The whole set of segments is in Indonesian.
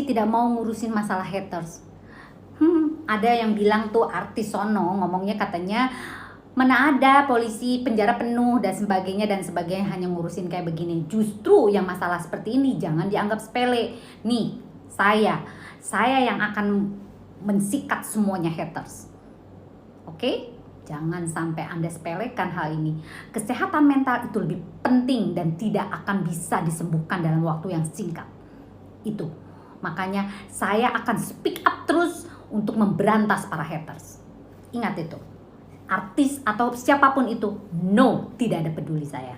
polisi tidak mau ngurusin masalah haters. Ada yang bilang tuh artis sono ngomongnya katanya mana ada polisi penjara penuh dan sebagainya hanya ngurusin kayak begini. Justru yang masalah seperti ini jangan dianggap sepele. Nih, saya yang akan mensikat semuanya haters. Oke? Jangan sampai Anda sepelekan hal ini. Kesehatan mental itu lebih penting dan tidak akan bisa disembuhkan dalam waktu yang singkat. Itu. Makanya saya akan speak up terus untuk memberantas para haters. Ingat itu. Artis atau siapapun itu, no, tidak ada peduli saya.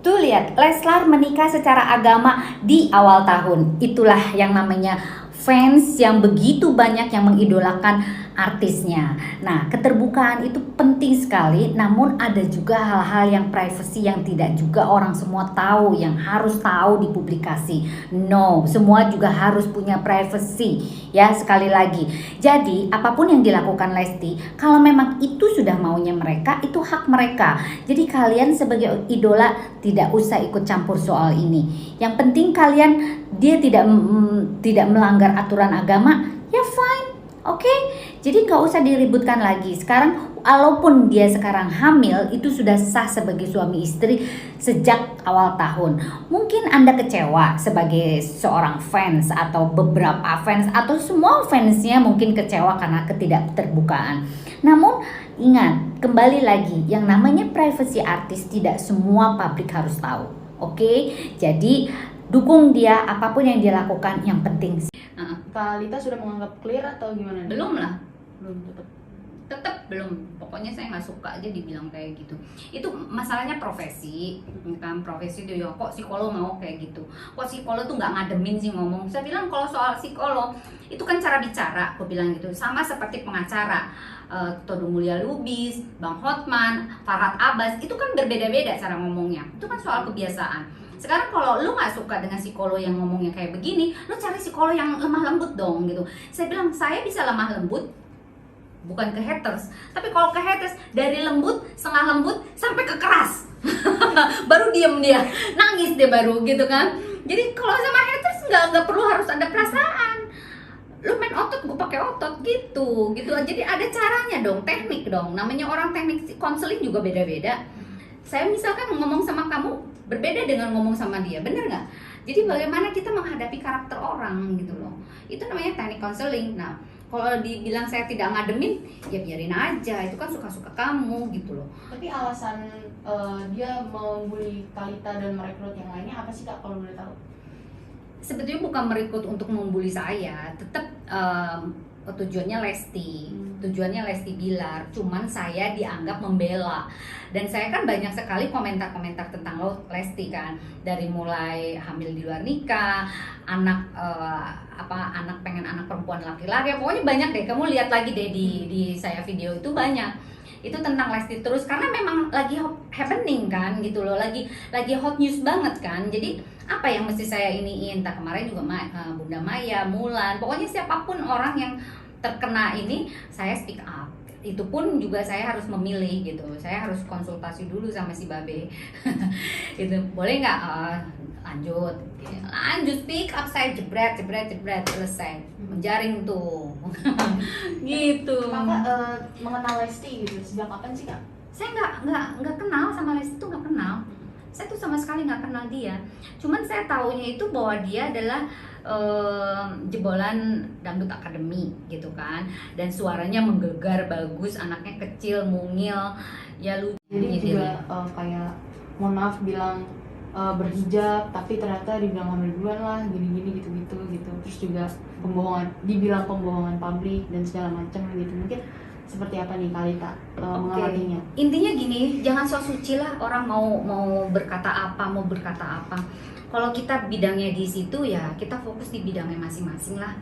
Tuh lihat, Leslar menikah secara agama di awal tahun. Itulah yang namanya fans yang begitu banyak yang mengidolakan artisnya. Nah, keterbukaan itu penting sekali, namun ada juga hal-hal yang privacy yang tidak juga orang semua tahu, yang harus tahu di publikasi. No, semua juga harus punya privacy. Ya, sekali lagi. Jadi, apapun yang dilakukan Lesti, kalau memang itu sudah maunya mereka, itu hak mereka. Jadi kalian sebagai idola tidak usah ikut campur soal ini. Yang penting kalian dia tidak melanggar aturan agama, ya fine. Oke, jadi nggak usah diributkan lagi. Sekarang, walaupun dia sekarang hamil, itu sudah sah sebagai suami istri sejak awal tahun. Mungkin Anda kecewa sebagai seorang fans atau beberapa fans atau semua fansnya mungkin kecewa karena ketidakterbukaan. Namun ingat, kembali lagi, yang namanya privacy artis tidak semua publik harus tahu. Oke, jadi dukung dia apapun yang dia lakukan, yang penting. Kak Lita sudah menganggap clear atau gimana? Belum lah, Belum tetap belum. Pokoknya saya nggak suka aja dibilang kayak gitu. Itu masalahnya profesi, kan profesi itu ya. Kok psikolog mau kayak gitu? Kok psikolog tuh nggak ngademin sih ngomong? Saya bilang kalau soal psikolog itu kan cara bicara, aku bilang gitu. Sama seperti pengacara. Todung Mulya Lubis, Bang Hotman, Farhad Abbas, itu kan berbeda-beda cara ngomongnya. Itu kan soal kebiasaan. Sekarang kalau lu nggak suka dengan psikolog yang ngomongnya kayak begini, lu cari psikolog yang lemah lembut dong gitu. Saya bilang saya bisa lemah lembut, bukan ke haters, tapi kalau ke haters dari lembut, setengah lembut sampai ke keras. Baru diem dia, nangis dia baru gitu kan. Jadi kalau sama haters nggak perlu harus ada perasaan. Lu main otot, gue pakai otot gitu. Jadi ada caranya dong, teknik dong. Namanya orang teknik konseling juga beda-beda. Saya misalkan ngomong sama kamu berbeda dengan ngomong sama dia, bener nggak? Jadi bagaimana kita menghadapi karakter orang gitu loh. Itu namanya teknik konseling. Nah, kalau dibilang saya tidak ngademin, ya biarin aja. Itu kan suka-suka kamu gitu loh. Tapi alasan dia mau membuli Kalita dan merekrut yang lainnya apa sih Kak, kalau boleh tahu? Sebetulnya bukan merekrut untuk membuli saya, tetap tujuannya Lesti Bilar, cuman saya dianggap membela. Dan saya kan banyak sekali komentar-komentar tentang Lesti kan, dari mulai hamil di luar nikah, anak pengen anak perempuan laki-laki, pokoknya banyak deh. Kamu lihat lagi deh di saya video itu banyak. Itu tentang Lesti terus karena memang lagi happening kan gitu loh, lagi hot news banget kan. Jadi apa yang mesti saya iniin? Entah kemarin juga Bunda Maya, Mulan, pokoknya siapapun orang yang terkena ini saya speak up. Itu pun juga saya harus memilih gitu, saya harus konsultasi dulu sama si Babe. Itu boleh nggak lanjut speak up, saya jebret selesai menjaring tuh. Gitu. Kakak mengenal Lesti gitu sejak kapan sih Kak? Saya nggak kenal sama Lesti tuh, nggak kenal. Saya tuh sama sekali nggak kenal dia. Cuman saya taunya itu bahwa dia adalah jebolan dangdut akademi gitu kan, dan suaranya menggelegar bagus, anaknya kecil, mungil, ya lucu. Jadi juga kayak mohon maaf bilang berhijab tapi ternyata dibilang hamil duluan lah, gini gitu. Terus juga dibilang pembohongan publik dan segala macam gitu. Mungkin seperti apa nih Kalita mengamatinya? Intinya gini, jangan sok suci lah orang mau berkata apa. Kalau kita bidangnya di situ ya kita fokus di bidangnya masing-masing lah.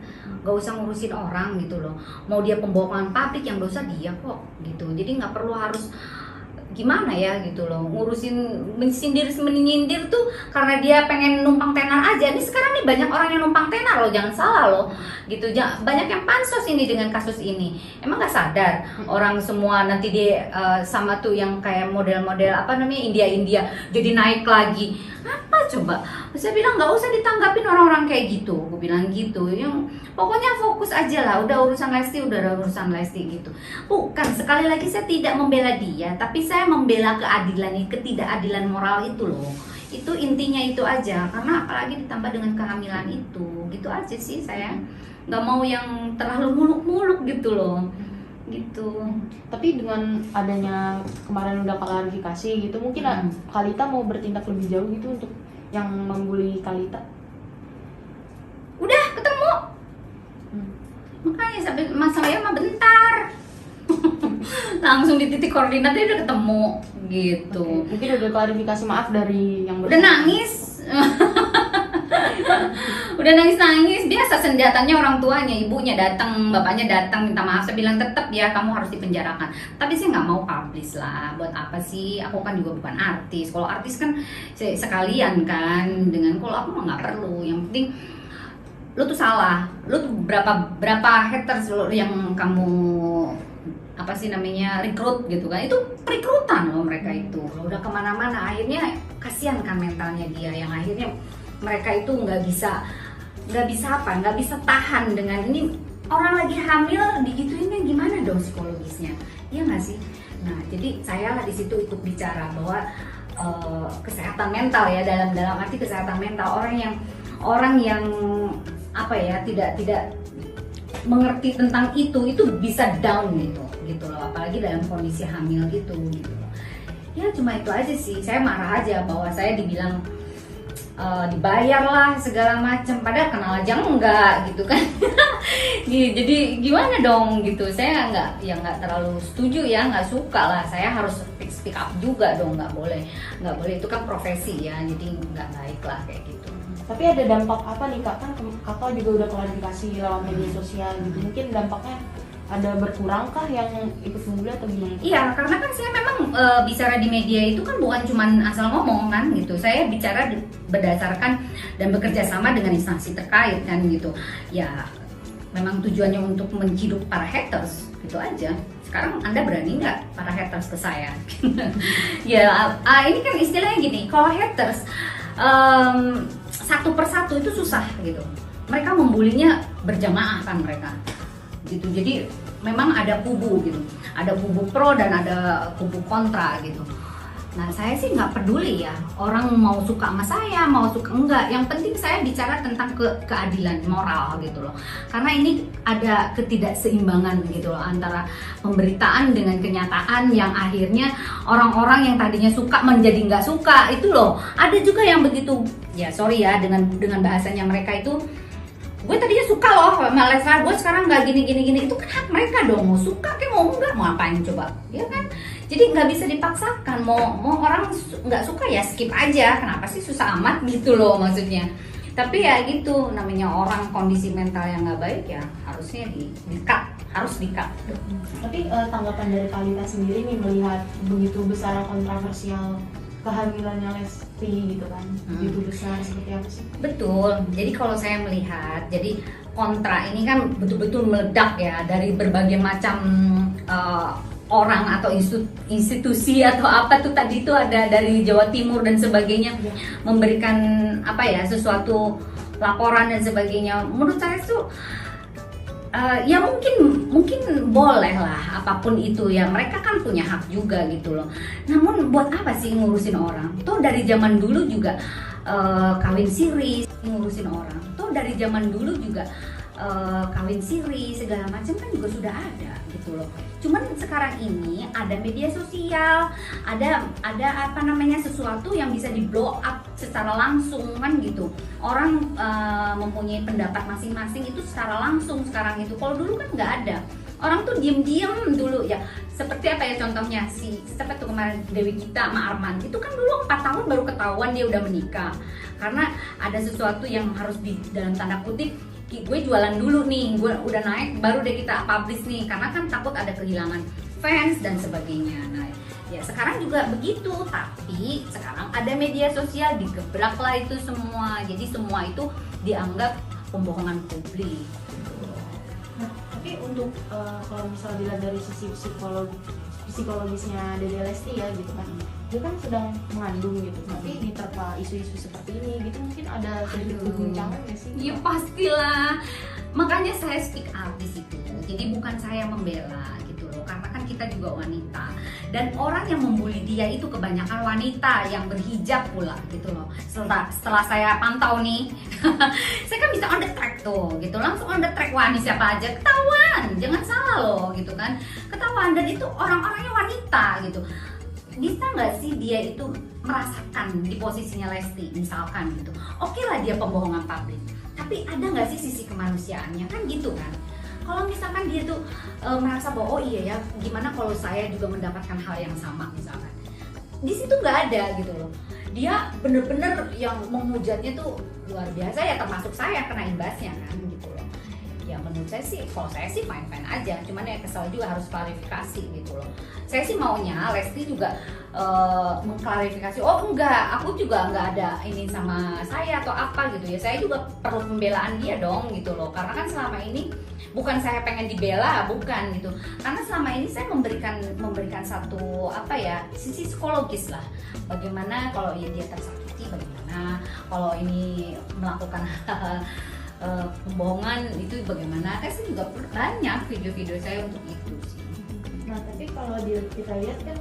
Gak usah ngurusin orang gitu loh. Mau dia pembohongan publik, yang dosa dia kok gitu. Jadi nggak perlu harus gimana ya gitu loh, ngurusin menyindir tuh karena dia pengen numpang tenar aja. Ini sekarang nih banyak orang yang numpang tenar loh, jangan salah loh gitu. Banyak yang pansos ini dengan kasus ini. Emang nggak sadar orang semua nanti dia sama tuh yang kayak model-model India jadi naik lagi. Apa coba? Saya bilang nggak usah ditanggapin orang-orang kayak gitu, gue bilang gitu. Yang pokoknya fokus aja lah, udah urusan Lesti, udah urusan Lesti gitu. Bukan, sekali lagi saya tidak membela dia, tapi saya membela keadilan, ketidakadilan moral itu loh. Itu intinya itu aja, karena apalagi ditambah dengan kehamilan itu, gitu aja sih saya. Nggak mau yang terlalu muluk-muluk gitu loh, gitu. Tapi dengan adanya kemarin udah klarifikasi gitu, mungkin Kalita mau bertindak lebih jauh gitu untuk yang membuli Kalita. Udah ketemu, makanya sampai Mas saya mah bentar. Langsung di titik koordinatnya udah ketemu gitu. Oke. Mungkin udah klarifikasi, maaf dari yang Udah nangis. Udah nangis biasa, senjatanya orang tuanya, ibunya datang, bapaknya datang minta maaf. Saya bilang tetap ya kamu harus dipenjarakan, tapi saya nggak mau publish lah, buat apa sih, aku kan juga bukan artis. Kalau artis kan sekalian kan, dengan kalau aku mah nggak perlu. Yang penting lu tuh salah, lu tuh berapa haters lu yang kamu apa sih namanya rekrut gitu kan, itu rekrutan loh mereka itu. Udah kemana-mana, akhirnya kasihan kan mentalnya dia, yang akhirnya mereka itu nggak bisa tahan dengan ini, orang lagi hamil digituinnya, gimana dong psikologisnya, iya nggak sih? Nah jadi saya lah di situ ikut bicara bahwa kesehatan mental ya, dalam arti kesehatan mental orang yang apa ya, tidak mengerti tentang itu bisa down gitu loh, apalagi dalam kondisi hamil gitu loh. Ya cuma itu aja sih, saya marah aja bahwa saya dibilang dibayar lah segala macam, padahal kenal aja enggak gitu kan. Jadi gimana dong gitu, saya nggak terlalu setuju ya, nggak suka lah, saya harus speak up juga dong, nggak boleh itu kan profesi ya, jadi nggak baik lah kayak gitu. Tapi ada dampak apa nih Kak? Kan Kakak juga udah klarifikasi lewat media sosial gitu, mungkin dampaknya ada berkurang kah yang ikut membuli atau gimana? Iya, karena kan saya memang bicara di media itu kan bukan cuma asal ngomong kan gitu. Saya bicara berdasarkan dan bekerja sama dengan instansi terkait kan gitu. Ya, memang tujuannya untuk menciduk para haters gitu aja. Sekarang Anda berani nggak para haters ke saya? Ya, ini kan istilahnya gini, kalau haters satu persatu itu susah gitu. Mereka membulinya berjamaah kan mereka. Gitu. Jadi memang ada kubu gitu, ada kubu pro dan ada kubu kontra gitu. Nah saya sih nggak peduli ya, orang mau suka sama saya, mau suka enggak, yang penting saya bicara tentang keadilan moral gitu loh. Karena ini ada ketidakseimbangan gitu loh antara pemberitaan dengan kenyataan, yang akhirnya orang-orang yang tadinya suka menjadi nggak suka itu loh. Ada juga yang begitu, ya sorry ya dengan bahasanya mereka itu, gue tadinya suka loh sama Leslar, gue sekarang nggak gini, itu kan hak mereka dong, mau suka kayak mau enggak, mau apain coba, ya kan? Jadi nggak bisa dipaksakan, mau orang nggak suka ya skip aja, kenapa sih susah amat gitu loh maksudnya. Tapi ya gitu, namanya orang kondisi mental yang nggak baik ya harusnya harus di-cut. Tapi tanggapan dari Kalita sendiri nih melihat begitu besar kontroversial kehamilannya Lesti gitu kan, begitu besar, seperti apa sih? Betul, jadi kalau saya melihat, jadi kontra ini kan betul-betul meledak ya dari berbagai macam orang atau institusi atau apa tuh tadi itu ada dari Jawa Timur dan sebagainya, memberikan apa ya, sesuatu laporan dan sebagainya. Menurut saya tuh ya mungkin boleh lah apapun itu ya, mereka kan punya hak juga gitu loh. Namun buat apa sih ngurusin orang? Tuh dari zaman dulu juga kawin siri ngurusin orang. Tuh dari zaman dulu juga kawin siri segala macam kan juga sudah ada gitu loh. Cuman sekarang ini ada media sosial, ada apa namanya, sesuatu yang bisa di blow up secara langsung kan gitu. Orang mempunyai pendapat masing-masing itu secara langsung sekarang itu. Kalau dulu kan nggak ada. Orang tuh diem-diem dulu ya. Seperti apa ya contohnya, siapa tuh kemarin Dewi Gita sama Arman, itu kan dulu 4 tahun baru ketahuan dia udah menikah. Karena ada sesuatu yang harus dalam tanda kutip, gue jualan dulu nih, gue udah naik baru deh kita publish nih, karena kan takut ada kehilangan fans dan sebagainya. Nah ya sekarang juga begitu, tapi sekarang ada media sosial, digebrak lah itu semua, jadi semua itu dianggap pembohongan publik. Nah, tapi untuk kalau misalnya dilihat dari sisi psikologisnya Dede Lesti ya gitu kan, dia kan sedang mengandung gitu, tapi diterpa isu-isu seperti ini gitu, mungkin ada sedikit guncangan nggak sih? Ya pastilah, makanya saya speak up di situ. Jadi bukan saya membela gitu loh, karena kan kita juga wanita, dan orang yang membuli dia itu kebanyakan wanita yang berhijab pula gitu loh. Setelah saya pantau nih, saya kan bisa on the track tuh gitu, langsung on the track. Wah, ini siapa aja ketahuan, jangan salah loh gitu kan, ketahuan. Dan itu orang-orangnya wanita gitu. Bisa nggak sih dia itu merasakan di posisinya Lesti misalkan gitu, oke lah dia pembohongan publik, tapi ada nggak sih sisi kemanusiaannya kan gitu kan. Kalau misalkan dia tuh merasa bahwa oh iya ya, gimana kalau saya juga mendapatkan hal yang sama misalkan, di situ nggak ada gitu loh. Dia bener-bener yang menghujatnya tuh luar biasa ya, termasuk saya kena imbasnya kan gitu loh. Ya menurut saya sih, kalau saya sih fine-fine aja, cuman ya kesel juga harus klarifikasi gitu loh. Saya sih maunya Lesti juga mengklarifikasi, oh enggak, aku juga nggak ada ini sama saya atau apa gitu ya, saya juga perlu pembelaan dia dong gitu loh. Karena kan selama ini bukan saya pengen dibela, bukan gitu, karena selama ini saya memberikan satu apa ya, sisi psikologis lah, bagaimana kalau ya dia tersakiti, bagaimana kalau ini melakukan pembohongan itu bagaimana. Saya sih juga banyak video-video saya untuk itu sih. Nah tapi kalau kita lihat kan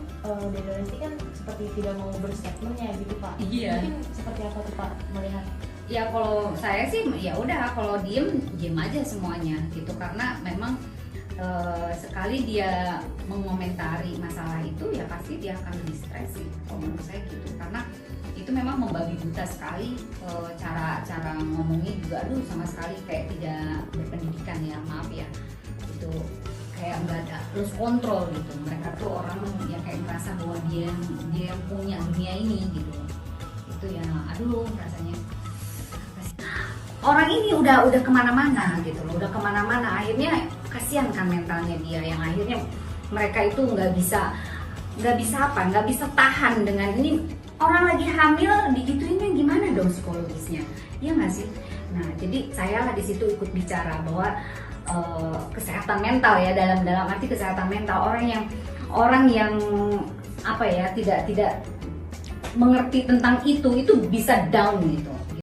Dede Lesti kan seperti tidak mau berstatementnya gitu Pak. Iya. Mungkin seperti apa tuh Pak melihat? Ya kalau saya sih ya udah, kalau diem aja semuanya gitu, karena memang sekali dia mengomentari masalah itu ya pasti dia akan lebih stres sih kalau menurut saya gitu, karena itu memang membabi buta sekali. Cara ngomongnya juga aduh sama sekali kayak tidak berpendidikan ya, maaf ya, itu kayak nggak ada lose control gitu. Mereka tuh orang yang kayak merasa bahwa dia yang punya dunia ini gitu, itu ya aduh rasanya. Orang ini udah kemana-mana gitu loh, udah kemana-mana, akhirnya kasihan kan mentalnya dia, yang akhirnya mereka itu nggak bisa tahan dengan ini. Orang lagi hamil digituinnya, gimana dong psikologisnya, ya nggak sih? Nah jadi saya lah di situ ikut bicara bahwa kesehatan mental ya, dalam arti kesehatan mental, orang yang apa ya, tidak mengerti tentang itu bisa down gitu.